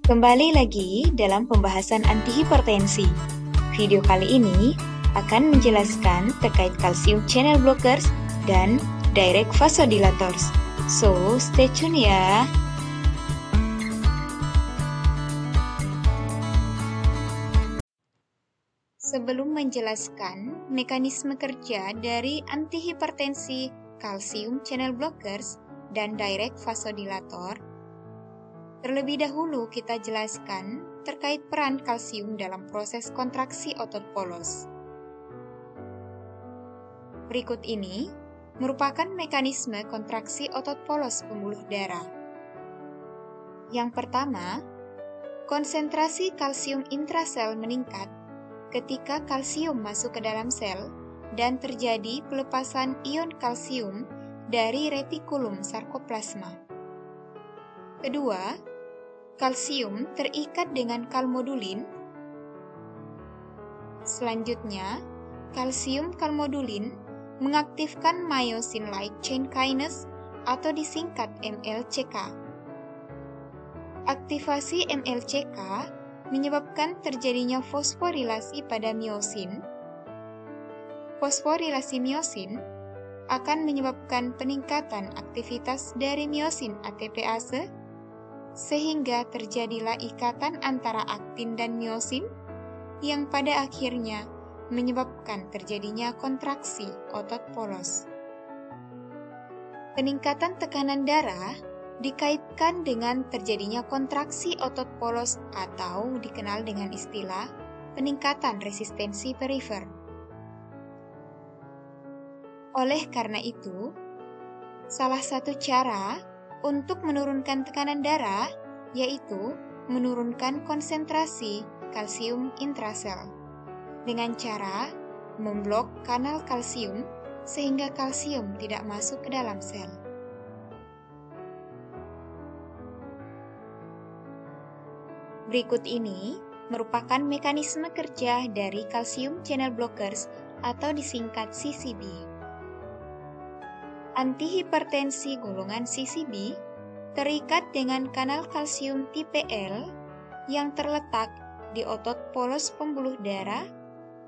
Kembali lagi dalam pembahasan antihipertensi. Video kali ini akan menjelaskan terkait kalsium channel blockers dan direct vasodilators. So, stay tune ya. Sebelum menjelaskan mekanisme kerja dari antihipertensi kalsium channel blockers dan direct vasodilator, terlebih dahulu kita jelaskan terkait peran kalsium dalam proses kontraksi otot polos. Berikut ini merupakan mekanisme kontraksi otot polos pembuluh darah. Yang pertama, konsentrasi kalsium intrasel meningkat ketika kalsium masuk ke dalam sel dan terjadi pelepasan ion kalsium dari retikulum sarkoplasma. Kedua, kalsium terikat dengan kalmodulin. Selanjutnya, kalsium kalmodulin mengaktifkan myosin light chain kinase atau disingkat MLCK. Aktivasi MLCK menyebabkan terjadinya fosforilasi pada myosin. Fosforilasi myosin akan menyebabkan peningkatan aktivitas dari myosin ATPase, sehingga terjadilah ikatan antara aktin dan myosin yang pada akhirnya menyebabkan terjadinya kontraksi otot polos. Peningkatan tekanan darah dikaitkan dengan terjadinya kontraksi otot polos atau dikenal dengan istilah peningkatan resistensi perifer. Oleh karena itu, salah satu cara untuk menurunkan tekanan darah yaitu menurunkan konsentrasi kalsium intrasel dengan cara memblok kanal kalsium sehingga kalsium tidak masuk ke dalam sel. Berikut ini merupakan mekanisme kerja dari kalsium channel blockers atau disingkat CCB. Antihipertensi golongan CCB terikat dengan kanal kalsium tipe L yang terletak di otot polos pembuluh darah,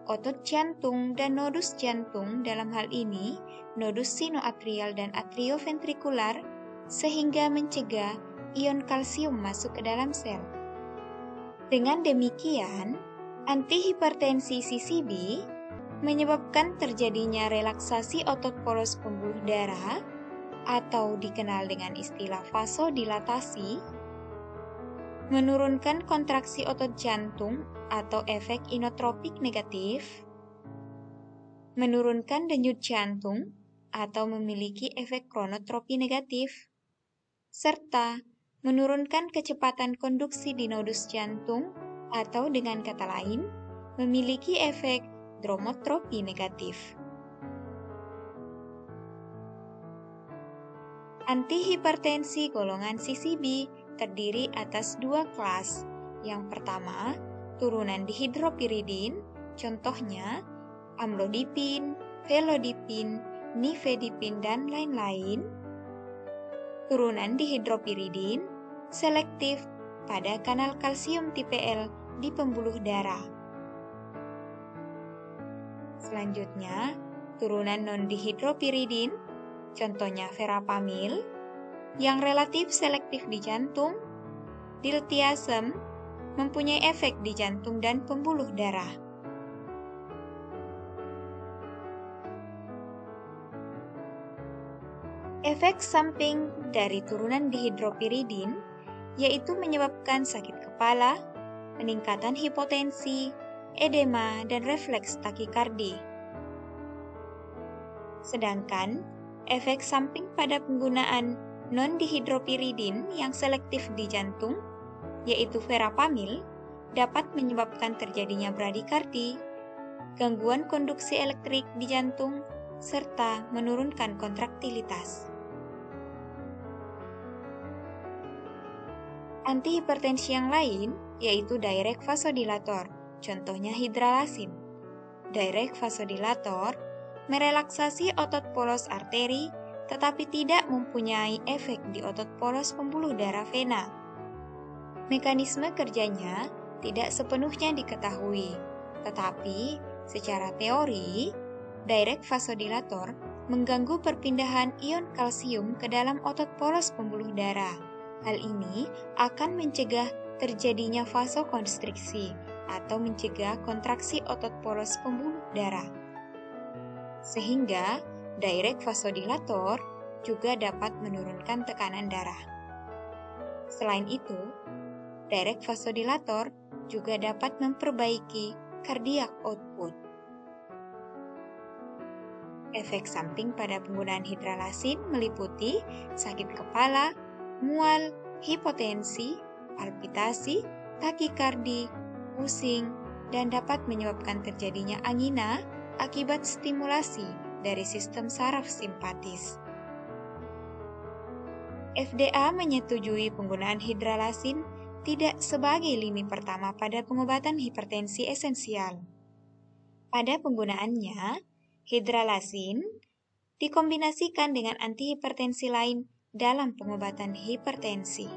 otot jantung, dan nodus jantung, dalam hal ini nodus sinoatrial dan atrioventrikular, sehingga mencegah ion kalsium masuk ke dalam sel. Dengan demikian, antihipertensi CCB menyebabkan terjadinya relaksasi otot polos pembuluh darah atau dikenal dengan istilah vasodilatasi, menurunkan kontraksi otot jantung atau efek inotropik negatif, menurunkan denyut jantung atau memiliki efek kronotropi negatif, serta menurunkan kecepatan konduksi di nodus jantung atau dengan kata lain, memiliki efek dromotropi negatif. Antihipertensi golongan CCB terdiri atas dua kelas. Yang pertama, turunan dihidropiridin, contohnya amlodipin, felodipin, nifedipin, dan lain-lain. Turunan dihidropiridin selektif pada kanal kalsium tipe L di pembuluh darah. Selanjutnya, turunan non-dihidropiridin, contohnya verapamil, yang relatif selektif di jantung, diltiazem, mempunyai efek di jantung dan pembuluh darah. Efek samping dari turunan dihidropiridin yaitu menyebabkan sakit kepala, peningkatan hipotensi, edema, dan refleks takikardi. Sedangkan efek samping pada penggunaan non-dihidropiridin yang selektif di jantung, yaitu verapamil, dapat menyebabkan terjadinya bradikardi, gangguan konduksi elektrik di jantung, serta menurunkan kontraktilitas. Antihipertensi yang lain yaitu direct vasodilator, contohnya hidralazin. Direct vasodilator merelaksasi otot polos arteri tetapi tidak mempunyai efek di otot polos pembuluh darah vena. Mekanisme kerjanya tidak sepenuhnya diketahui, tetapi secara teori, direct vasodilator mengganggu perpindahan ion kalsium ke dalam otot polos pembuluh darah. Hal ini akan mencegah terjadinya vasokonstriksi atau mencegah kontraksi otot polos pembuluh darah. Sehingga direct vasodilator juga dapat menurunkan tekanan darah. Selain itu, direct vasodilator juga dapat memperbaiki cardiac output. Efek samping pada penggunaan hidralazin meliputi sakit kepala, mual, hipotensi, palpitasi, takikardi, pusing, dan dapat menyebabkan terjadinya angina akibat stimulasi dari sistem saraf simpatis. FDA menyetujui penggunaan hidralazin tidak sebagai lini pertama pada pengobatan hipertensi esensial. Pada penggunaannya, hidralazin dikombinasikan dengan antihipertensi lain dalam pengobatan hipertensi.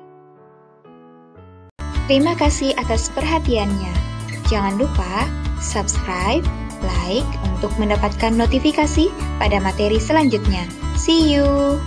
Terima kasih atas perhatiannya. Jangan lupa subscribe, like untuk mendapatkan notifikasi pada materi selanjutnya. See you!